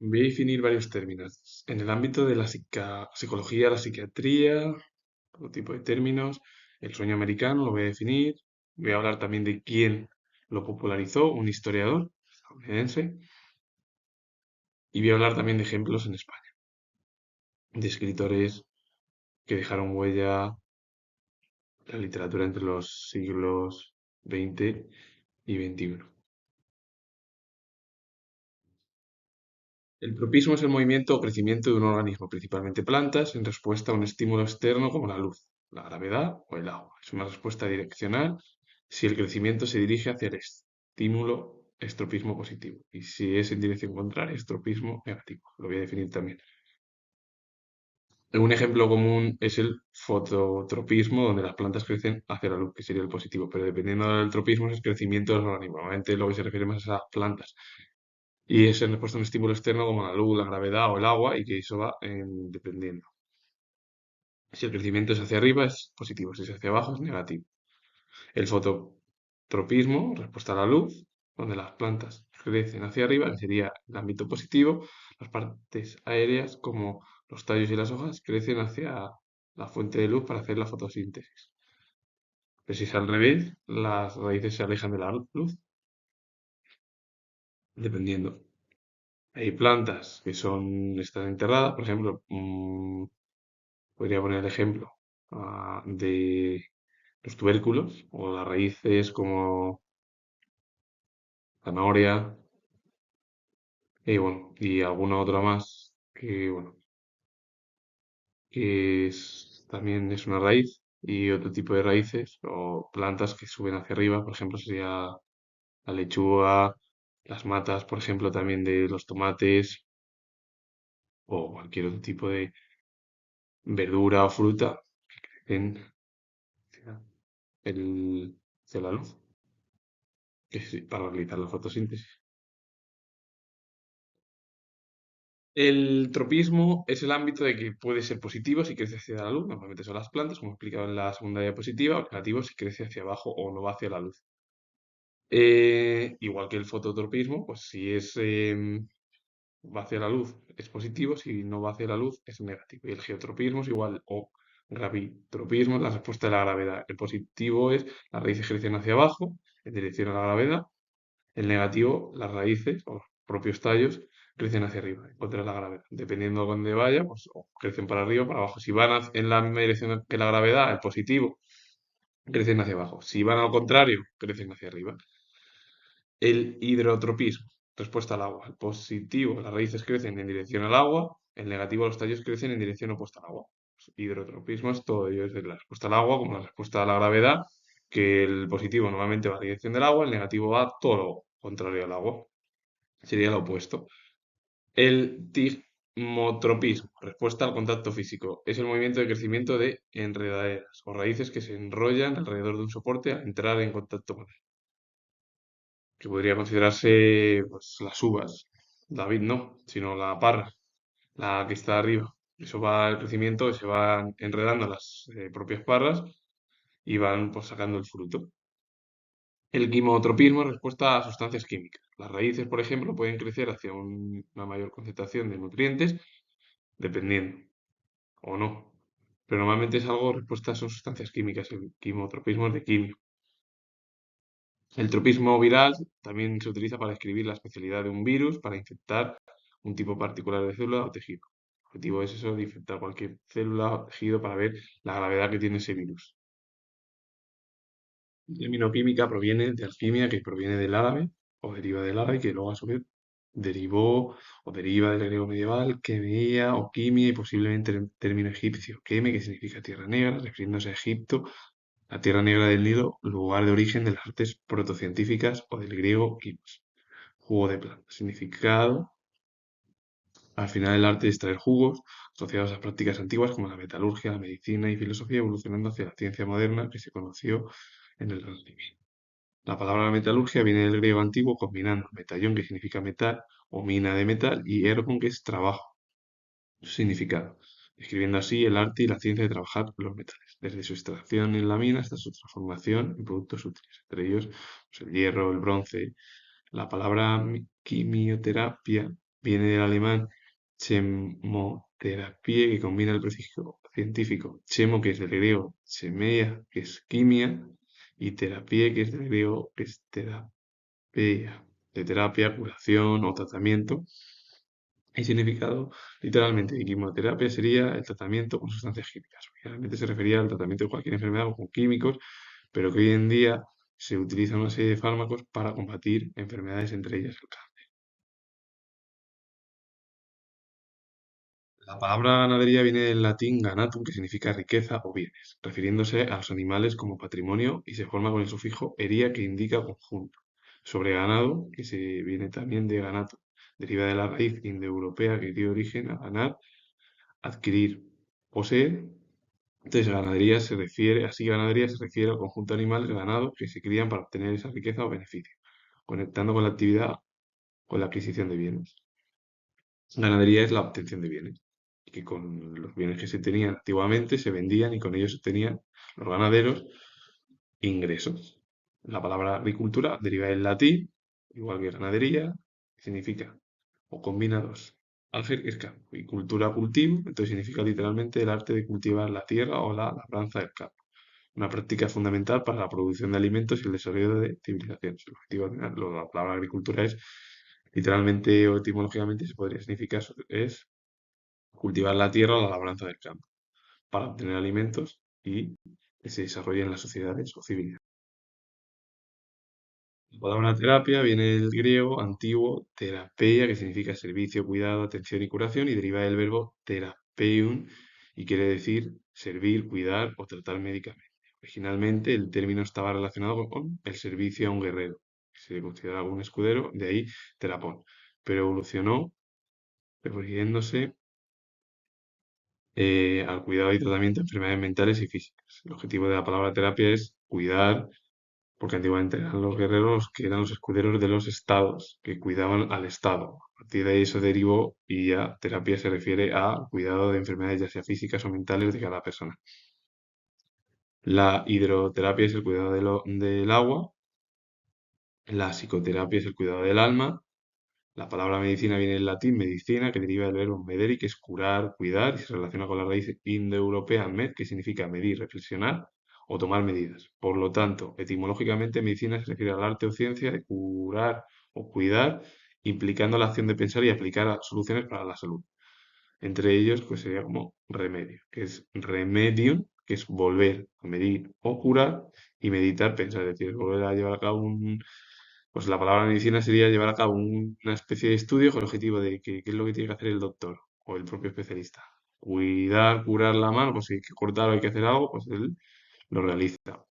Voy a definir varios términos. En el ámbito de la psicología, la psiquiatría, todo tipo de términos. El sueño americano lo voy a definir. Voy a hablar también de quién lo popularizó, un historiador estadounidense. Y voy a hablar también de ejemplos en España, de escritores que dejaron huella en la literatura entre los siglos XX y XXI. El tropismo es el movimiento o crecimiento de un organismo, principalmente plantas, en respuesta a un estímulo externo como la luz, la gravedad o el agua. Es una respuesta direccional si el crecimiento se dirige hacia el estímulo, es tropismo positivo. Y si es en dirección contraria, es tropismo negativo. Lo voy a definir también. Un ejemplo común es el fototropismo, donde las plantas crecen hacia la luz, que sería el positivo, pero dependiendo del tropismo es el crecimiento de los organismos. Normalmente lo que se refiere más a las plantas. Y es en respuesta a un estímulo externo como la luz, la gravedad o el agua, y que eso va dependiendo. Si el crecimiento es hacia arriba es positivo, si es hacia abajo es negativo. El fototropismo, respuesta a la luz, donde las plantas crecen hacia arriba, que sería el ámbito positivo, las partes aéreas como los tallos y las hojas crecen hacia la fuente de luz para hacer la fotosíntesis. Pero si es al revés, las raíces se alejan de la luz, dependiendo. Hay plantas que están enterradas, por ejemplo, podría poner el ejemplo de los tubérculos o las raíces como zanahoria y bueno, y alguna otra más que bueno, también es una raíz y otro tipo de raíces o plantas que suben hacia arriba, por ejemplo, sería la lechuga, las matas, por ejemplo, también de los tomates o cualquier otro tipo de verdura o fruta en el, hacia la luz, para realizar la fotosíntesis. El tropismo es el ámbito de que puede ser positivo si crece hacia la luz, normalmente son las plantas, como he explicado en la segunda diapositiva, o negativo si crece hacia abajo o no va hacia la luz. Igual que el fototropismo, pues si va hacia la luz es positivo, si no va hacia la luz es negativo. Y el geotropismo es igual, o gravitropismo es la respuesta de la gravedad. El positivo es las raíces crecen hacia abajo, en dirección a la gravedad. El negativo, las raíces o los propios tallos crecen hacia arriba, en contra de la gravedad. Dependiendo de dónde vaya, pues o crecen para arriba o para abajo. Si van en la misma dirección que la gravedad, el positivo, crecen hacia abajo. Si van al contrario, crecen hacia arriba. El hidrotropismo, respuesta al agua. El positivo, las raíces crecen en dirección al agua. El negativo, los tallos crecen en dirección opuesta al agua. Hidrotropismo es todo ello, es decir, la respuesta al agua como la respuesta a la gravedad, que el positivo normalmente va a la dirección del agua, el negativo va todo lo contrario al agua. Sería lo opuesto. El tigmotropismo, respuesta al contacto físico, es el movimiento de crecimiento de enredaderas o raíces que se enrollan alrededor de un soporte al entrar en contacto con él, que podría considerarse pues, las uvas. David no, sino la parra, la que está arriba. Eso va el crecimiento, se van enredando las propias parras y van pues, sacando el fruto. El quimotropismo es respuesta a sustancias químicas. Las raíces, por ejemplo, pueden crecer hacia una mayor concentración de nutrientes, dependiendo, o no. Pero normalmente es algo respuesta a sustancias químicas. El quimotropismo es de quimio. El tropismo viral también se utiliza para describir la especialidad de un virus, para infectar un tipo particular de célula o tejido. El objetivo es eso, de infectar cualquier célula o tejido para ver la gravedad que tiene ese virus. El término química proviene de alquimia, que proviene del árabe, o deriva del árabe, que luego a su vez derivó o deriva del griego medieval, quemia o quimia, y posiblemente el término egipcio, queme, que significa tierra negra, refiriéndose a Egipto, la tierra negra del Nilo, lugar de origen de las artes protocientíficas, o del griego quimos, jugo de planta. Significado: al final el arte de extraer jugos, asociados a prácticas antiguas como la metalurgia, la medicina y filosofía, evolucionando hacia la ciencia moderna que se conoció en el Renacimiento. La palabra metalurgia viene del griego antiguo combinando metallón, que significa metal o mina de metal, y ergon, que es trabajo. Su significado, describiendo así el arte y la ciencia de trabajar los metales, desde su extracción en la mina hasta su transformación en productos útiles, entre ellos pues, el hierro, el bronce. La palabra quimioterapia viene del alemán chemoterapia, que combina el prefijo científico chemo, que es del griego chemeia, que es quimia, y terapia, que es del griego que es terapia, de terapia, curación o tratamiento. Y significado, literalmente, de quimioterapia sería el tratamiento con sustancias químicas. Generalmente se refería al tratamiento de cualquier enfermedad con químicos, pero que hoy en día se utilizan una serie de fármacos para combatir enfermedades, entre ellas el cáncer. La palabra ganadería viene del latín ganatum, que significa riqueza o bienes, refiriéndose a los animales como patrimonio y se forma con el sufijo ería, que indica conjunto. Sobre ganado, que se viene también de ganato, deriva de la raíz indoeuropea que dio origen a ganar, adquirir, poseer. Entonces, ganadería se refiere al conjunto de animales, ganado, que se crían para obtener esa riqueza o beneficio, conectando con la actividad, con la adquisición de bienes. Ganadería es la obtención de bienes, y que con los bienes que se tenían antiguamente se vendían y con ellos se tenían los ganaderos ingresos. La palabra agricultura deriva del latín, igual que ganadería, que significa o combina dos. Alger, que es campo, y cultura, cultivo, entonces significa literalmente el arte de cultivar la tierra o la labranza del campo. Una práctica fundamental para la producción de alimentos y el desarrollo de civilizaciones. El objetivo, la palabra agricultura es, literalmente o etimológicamente, se podría significar, es cultivar la tierra o la labranza del campo, para obtener alimentos y que se desarrollen las sociedades o civilizaciones. La palabra terapia viene del griego antiguo terapeia, que significa servicio, cuidado, atención y curación, y deriva del verbo terapeuin, y quiere decir servir, cuidar o tratar médicamente. Originalmente el término estaba relacionado con el servicio a un guerrero, que se consideraba un escudero, de ahí terapón, pero evolucionó refiriéndose al cuidado y tratamiento de enfermedades mentales y físicas. El objetivo de la palabra terapia es cuidar, porque antiguamente eran los guerreros los que eran los escuderos de los estados, que cuidaban al estado. A partir de ahí eso derivó y ya terapia se refiere a cuidado de enfermedades ya sea físicas o mentales de cada persona. La hidroterapia es el cuidado del agua, la psicoterapia es el cuidado del alma. La palabra medicina viene del latín medicina, que deriva del verbo medere, que es curar, cuidar, y se relaciona con la raíz indoeuropea med, que significa medir, reflexionar o tomar medidas. Por lo tanto, etimológicamente, medicina se refiere al arte o ciencia de curar o cuidar, implicando la acción de pensar y aplicar soluciones para la salud. Entre ellos, pues sería como remedio, que es remedium, que es volver a medir o curar, y meditar, pensar, es decir, volver a llevar a cabo pues la palabra medicina sería llevar a cabo una especie de estudio con el objetivo de qué es lo que tiene que hacer el doctor o el propio especialista. Cuidar, curar la mano, pues si hay que cortar o hay que hacer algo, pues él lo realiza.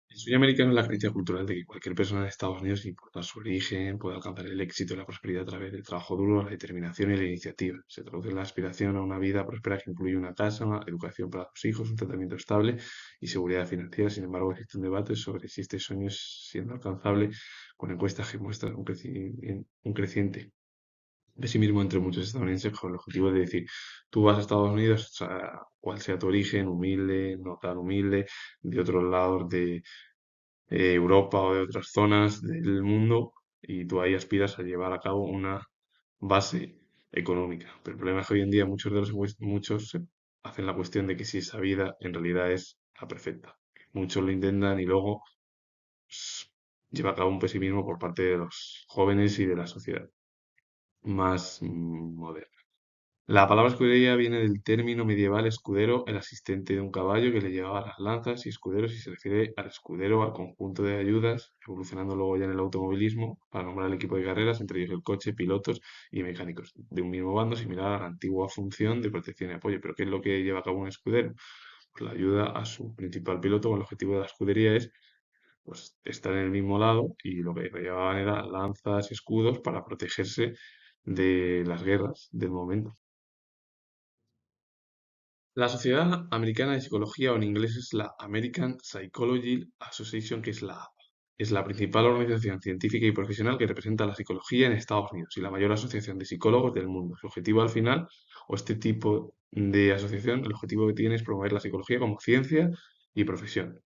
El sueño americano es la creencia cultural de que cualquier persona en Estados Unidos, sin importar su origen, puede alcanzar el éxito y la prosperidad a través del trabajo duro, la determinación y la iniciativa. Se traduce en la aspiración a una vida próspera que incluye una casa, una educación para sus hijos, un tratamiento estable y seguridad financiera. Sin embargo, existe un debate sobre si este sueño es siendo alcanzable, con encuestas que muestran un creciente pesimismo entre muchos estadounidenses con el objetivo de decir, tú vas a Estados Unidos, o sea, cual sea tu origen, humilde, no tan humilde, de otros lados de Europa o de otras zonas del mundo, y tú ahí aspiras a llevar a cabo una base económica. Pero el problema es que hoy en día muchos hacen la cuestión de que si esa vida en realidad es la perfecta. Muchos lo intentan y luego pues, lleva a cabo un pesimismo por parte de los jóvenes y de la sociedad más moderna. La palabra escudería viene del término medieval escudero, el asistente de un caballo que le llevaba las lanzas y escuderos, y se refiere al escudero, al conjunto de ayudas, evolucionando luego ya en el automovilismo para nombrar el equipo de carreras, entre ellos el coche, pilotos y mecánicos, de un mismo bando, similar a la antigua función de protección y apoyo. ¿Pero qué es lo que lleva a cabo un escudero? Pues la ayuda a su principal piloto, con el objetivo de la escudería es pues, estar en el mismo lado, y lo que llevaban eran lanzas y escudos para protegerse de las guerras del momento. La Sociedad Americana de Psicología, o en inglés es la American Psychology Association, que es la APA. Es la principal organización científica y profesional que representa la psicología en Estados Unidos y la mayor asociación de psicólogos del mundo. Su objetivo al final, o este tipo de asociación, el objetivo que tiene es promover la psicología como ciencia y profesión.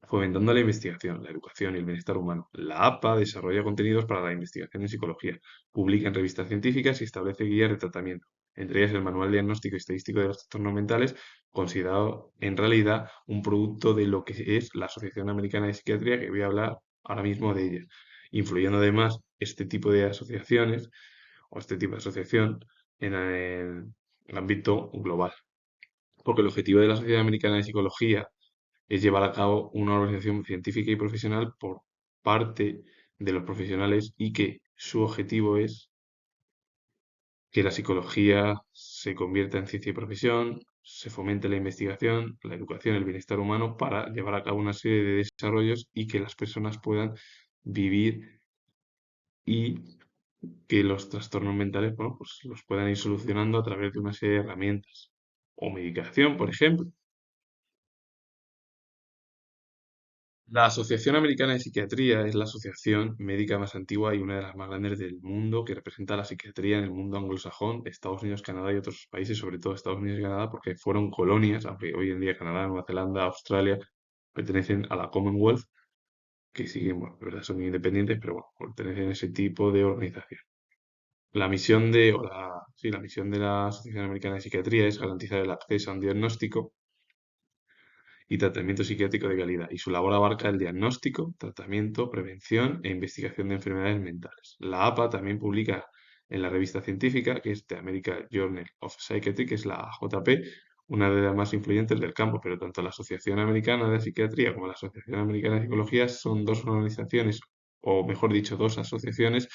fomentando la investigación, la educación y el bienestar humano. La APA desarrolla contenidos para la investigación en psicología, publica en revistas científicas y establece guías de tratamiento, entre ellas el Manual Diagnóstico y Estadístico de los Trastornos Mentales, considerado en realidad un producto de lo que es la Asociación Americana de Psiquiatría, que voy a hablar ahora mismo de ella, influyendo además este tipo de asociaciones o este tipo de asociación en el ámbito global. Porque el objetivo de la Sociedad Americana de Psicología es llevar a cabo una organización científica y profesional por parte de los profesionales y que su objetivo es que la psicología se convierta en ciencia y profesión, se fomente la investigación, la educación, el bienestar humano para llevar a cabo una serie de desarrollos y que las personas puedan vivir y que los trastornos mentales, bueno, pues los puedan ir solucionando a través de una serie de herramientas o medicación, por ejemplo. La Asociación Americana de Psiquiatría es la asociación médica más antigua y una de las más grandes del mundo que representa la psiquiatría en el mundo anglosajón, Estados Unidos, Canadá y otros países, sobre todo Estados Unidos y Canadá, porque fueron colonias, aunque hoy en día Canadá, Nueva Zelanda, Australia pertenecen a la Commonwealth, que siguen, bueno, de verdad son independientes, pero bueno, pertenecen a ese tipo de organización. La misión de la Asociación Americana de Psiquiatría es garantizar el acceso a un diagnóstico y tratamiento psiquiátrico de calidad, y su labor abarca el diagnóstico, tratamiento, prevención e investigación de enfermedades mentales. La APA también publica en la revista científica, que es The American Journal of Psychiatry, que es la AJP, una de las más influyentes del campo, pero tanto la Asociación Americana de Psiquiatría como la Asociación Americana de Psicología son dos organizaciones, o mejor dicho, dos asociaciones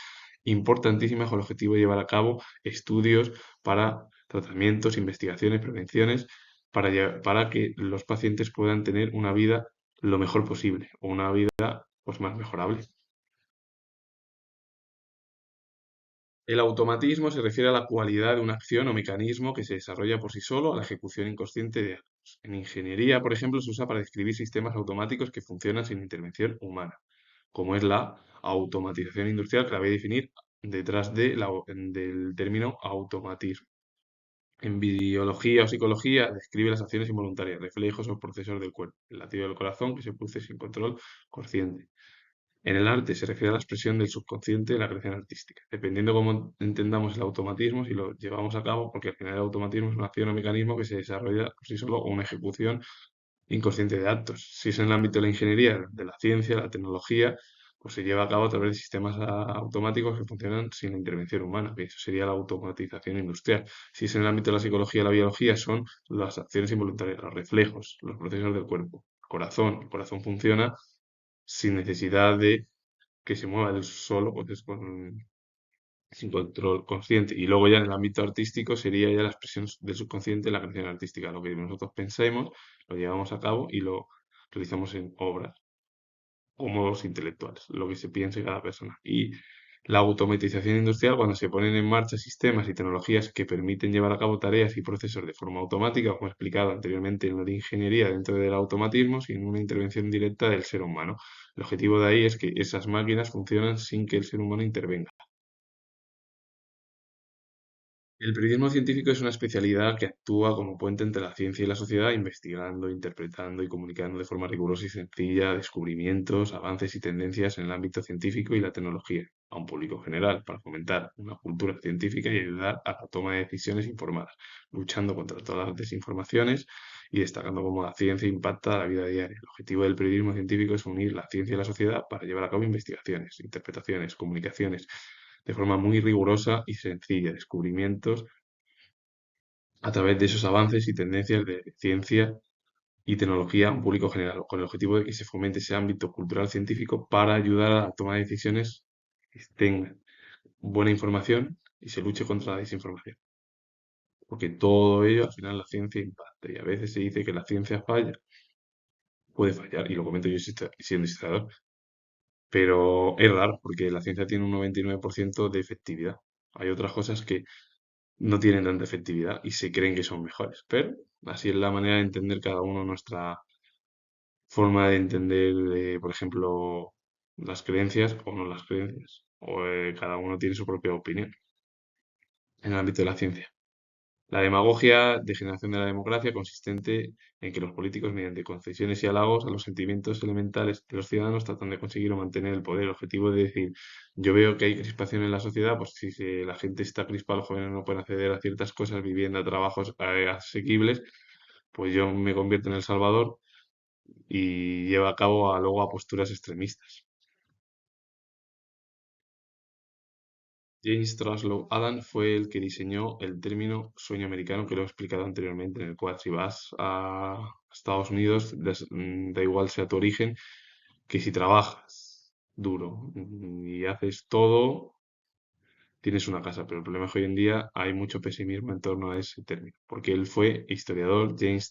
importantísimas con el objetivo de llevar a cabo estudios para tratamientos, investigaciones, prevenciones para que los pacientes puedan tener una vida lo mejor posible o una vida pues más mejorable. El automatismo se refiere a la cualidad de una acción o mecanismo que se desarrolla por sí solo a la ejecución inconsciente de actos. En ingeniería, por ejemplo, se usa para describir sistemas automáticos que funcionan sin intervención humana, como es la automatización industrial, que la voy a definir detrás del término automatismo. En biología o psicología describe las acciones involuntarias, reflejos o procesos del cuerpo, el latido del corazón que se produce sin control consciente. En el arte se refiere a la expresión del subconsciente de la creación artística, dependiendo cómo entendamos el automatismo, si lo llevamos a cabo, porque al final el automatismo es una acción o mecanismo que se desarrolla por sí solo o una ejecución inconsciente de actos. Si es en el ámbito de la ingeniería, de la ciencia, la tecnología, pues se lleva a cabo a través de sistemas automáticos que funcionan sin la intervención humana, que eso sería la automatización industrial. Si es en el ámbito de la psicología y la biología, son las acciones involuntarias, los reflejos, los procesos del cuerpo. El corazón funciona sin necesidad de que se mueva él solo, pues sin control consciente. Y luego ya en el ámbito artístico sería ya la expresión del subconsciente, la creación artística, lo que nosotros pensemos, lo llevamos a cabo y lo realizamos en obras como los intelectuales, lo que se piense cada persona. Y la automatización industrial, cuando se ponen en marcha sistemas y tecnologías que permiten llevar a cabo tareas y procesos de forma automática, como he explicado anteriormente en lo de ingeniería dentro del automatismo, sin una intervención directa del ser humano. El objetivo de ahí es que esas máquinas funcionan sin que el ser humano intervenga. El periodismo científico es una especialidad que actúa como puente entre la ciencia y la sociedad, investigando, interpretando y comunicando de forma rigurosa y sencilla descubrimientos, avances y tendencias en el ámbito científico y la tecnología a un público general para fomentar una cultura científica y ayudar a la toma de decisiones informadas, luchando contra todas las desinformaciones y destacando cómo la ciencia impacta la vida diaria. El objetivo del periodismo científico es unir la ciencia y la sociedad para llevar a cabo investigaciones, interpretaciones, comunicaciones de forma muy rigurosa y sencilla, descubrimientos a través de esos avances y tendencias de ciencia y tecnología a un público general, con el objetivo de que se fomente ese ámbito cultural científico para ayudar a la toma de decisiones que tengan buena información y se luche contra la desinformación. Porque todo ello, al final, la ciencia impacta. Y a veces se dice que la ciencia falla, puede fallar, y lo comento yo siendo historiador, pero es raro, porque la ciencia tiene un 99% de efectividad. Hay otras cosas que no tienen tanta efectividad y se creen que son mejores. Pero así es la manera de entender cada uno nuestra forma de entender, por ejemplo, las creencias o no las creencias. O cada uno tiene su propia opinión en el ámbito de la ciencia. La demagogia, degeneración de la democracia, consistente en que los políticos, mediante concesiones y halagos a los sentimientos elementales de los ciudadanos, tratan de conseguir o mantener el poder. El objetivo de decir, yo veo que hay crispación en la sociedad, pues si la gente está crispada, los jóvenes no pueden acceder a ciertas cosas, vivienda, trabajos asequibles, pues yo me convierto en el salvador y lleva a cabo luego a posturas extremistas. James Truslow Adams fue el que diseñó el término sueño americano, que lo he explicado anteriormente, en el cual si vas a Estados Unidos, da igual sea tu origen, que si trabajas duro y haces todo, tienes una casa. Pero el problema es que hoy en día hay mucho pesimismo en torno a ese término, porque él fue historiador, James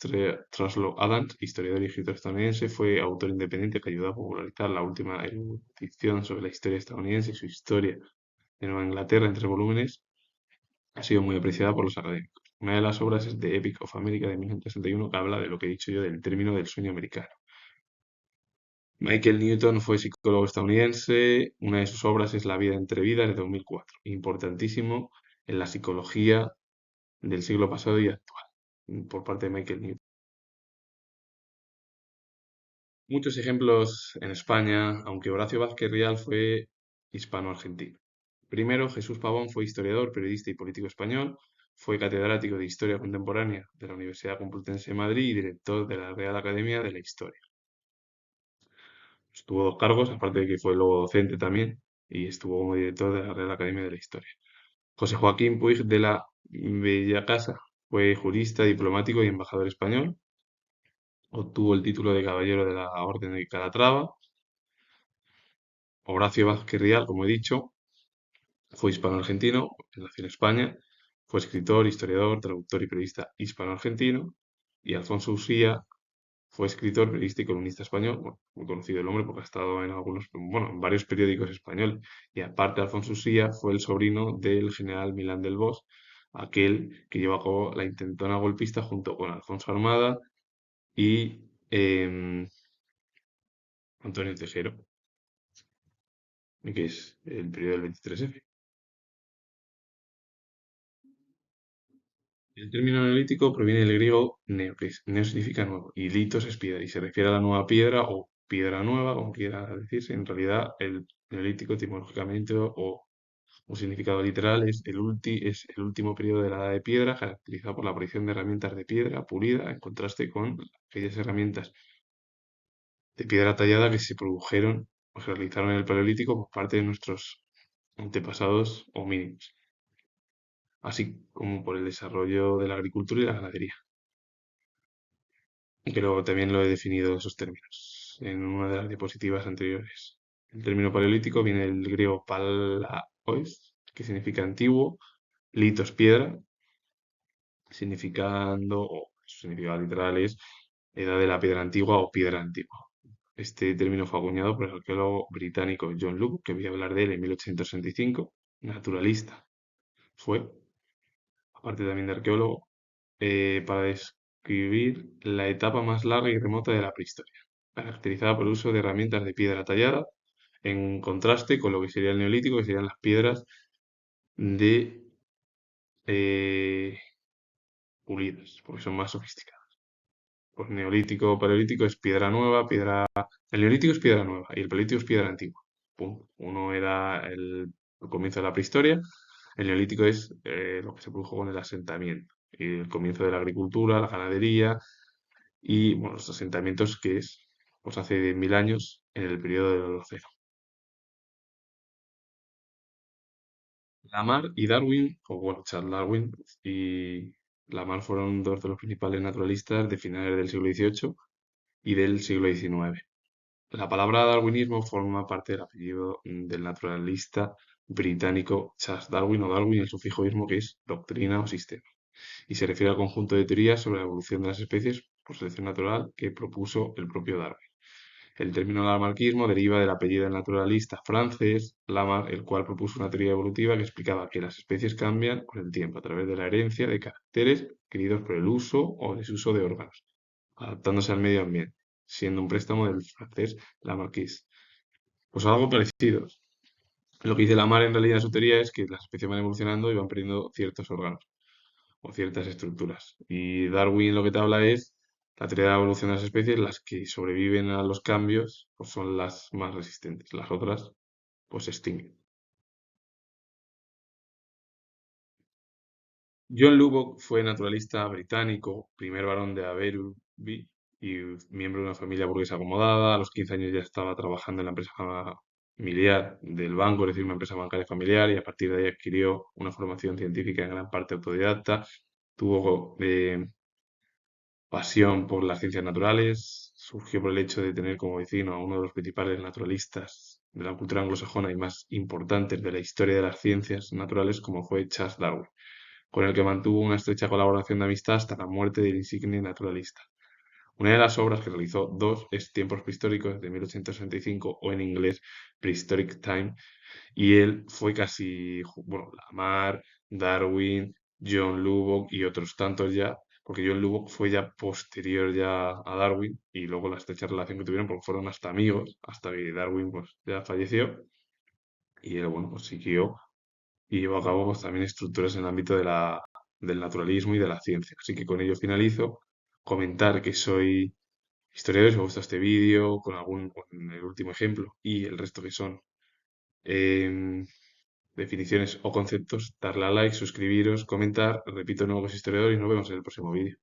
Truslow Adams, historiador y escritor estadounidense, fue autor independiente que ayudó a popularizar la última erudición sobre la historia estadounidense y su historia de Nueva Inglaterra en 3 volúmenes. Ha sido muy apreciada por los académicos. Una de las obras es The Epic of America de 1961, que habla de lo que he dicho yo del término del sueño americano. Michael Newton fue psicólogo estadounidense. Una de sus obras es La vida entre vidas de 2004, importantísimo en la psicología del siglo pasado y actual, por parte de Michael Newton. Muchos ejemplos en España, aunque Horacio Vázquez Rial fue hispano-argentino. Primero, Jesús Pavón fue historiador, periodista y político español. Fue catedrático de Historia Contemporánea de la Universidad Complutense de Madrid y director de la Real Academia de la Historia. Tuvo dos cargos, aparte de que fue luego docente también, y estuvo como director de la Real Academia de la Historia. José Joaquín Puig de la Bellacasa fue jurista, diplomático y embajador español. Obtuvo el título de Caballero de la Orden de Calatrava. Horacio Vázquez Rial, como he dicho, fue hispano-argentino, nació en España, fue escritor, historiador, traductor y periodista hispano-argentino. Y Alfonso Usía fue escritor, periodista y columnista español, bueno, muy conocido el hombre porque ha estado en algunos, bueno, en varios periódicos españoles. Y aparte, Alfonso Usía fue el sobrino del general Milán del Bosch, aquel que llevó a cabo la intentona golpista junto con Alfonso Armada y Antonio Tejero, que es el periodo del 23F. El término neolítico proviene del griego neo, que es neo significa nuevo, y litos es piedra, y se refiere a la nueva piedra o piedra nueva, como quiera decirse. En realidad, el neolítico etimológicamente o un significado literal es el último periodo de la edad de piedra, caracterizado por la aparición de herramientas de piedra pulida, en contraste con aquellas herramientas de piedra tallada que se produjeron o se realizaron en el Paleolítico por parte de nuestros antepasados homínidos, así como por el desarrollo de la agricultura y la ganadería. Y que luego también lo he definido esos términos en una de las diapositivas anteriores. El término paleolítico viene del griego palaois, que significa antiguo, litos piedra, significando, o su significado literal es edad de la piedra antigua o piedra antigua. Este término fue acuñado por el arqueólogo británico John Luke, que voy a hablar de él en 1865, naturalista. Fue, aparte también de arqueólogo, para describir la etapa más larga y remota de la prehistoria, caracterizada por el uso de herramientas de piedra tallada, en contraste con lo que sería el neolítico, que serían las piedras de pulidas, porque son más sofisticadas. Pues neolítico, paleolítico es piedra nueva, piedra. El neolítico es piedra nueva y el paleolítico es piedra antigua. Punto. Uno era el comienzo de la prehistoria, el neolítico es lo que se produjo con el asentamiento y el comienzo de la agricultura, la ganadería y bueno, los asentamientos que es pues hace 1000 años en el periodo del Holoceno. Lamarck y Darwin, o bueno, Charles Darwin y Lamarck fueron dos de los principales naturalistas de finales del siglo XVIII y del siglo XIX. La palabra darwinismo forma parte del apellido del naturalista británico Charles Darwin o Darwin, el sufijo que es doctrina o sistema, y se refiere al conjunto de teorías sobre la evolución de las especies por selección natural que propuso el propio Darwin. El término lamarquismo deriva del apellido del naturalista francés Lamarck, el cual propuso una teoría evolutiva que explicaba que las especies cambian con el tiempo a través de la herencia de caracteres adquiridos por el uso o desuso de órganos, adaptándose al medio ambiente, siendo un préstamo del francés Lamarckis. Pues algo parecido. Lo que dice Lamarck en realidad en su teoría es que las especies van evolucionando y van perdiendo ciertos órganos. o ciertas estructuras. Y Darwin lo que te habla es la teoría de la evolución de las especies, las que sobreviven a los cambios, pues son las más resistentes. Las otras, pues se extinguen. John Lubbock fue naturalista británico, primer barón de Aberystwyth y miembro de una familia burguesa acomodada. A los 15 años ya estaba trabajando en la empresa familiar del banco, es decir, una empresa bancaria familiar, y a partir de ahí adquirió una formación científica en gran parte autodidacta. Tuvo pasión por las ciencias naturales, surgió por el hecho de tener como vecino a uno de los principales naturalistas de la cultura anglosajona y más importantes de la historia de las ciencias naturales, como fue Charles Darwin, con el que mantuvo una estrecha colaboración de amistad hasta la muerte del insigne naturalista. Una de las obras que realizó, dos, es Tiempos prehistóricos de 1865 o en inglés Prehistoric Time, y él fue casi, bueno, Lamarck, Darwin, John Lubbock y otros tantos ya, porque John Lubbock fue ya posterior ya a Darwin y luego la estrecha relación que tuvieron porque fueron hasta amigos, hasta que Darwin pues ya falleció y él, bueno, pues siguió y llevó a cabo pues también estructuras en el ámbito del naturalismo y de la ciencia. Así que con ello finalizo. Comentar que soy historiador, si os gusta este vídeo, con el último ejemplo y el resto que son em, definiciones o conceptos, darle a like, suscribiros, comentar, repito, nuevos historiadores y nos vemos en el próximo vídeo.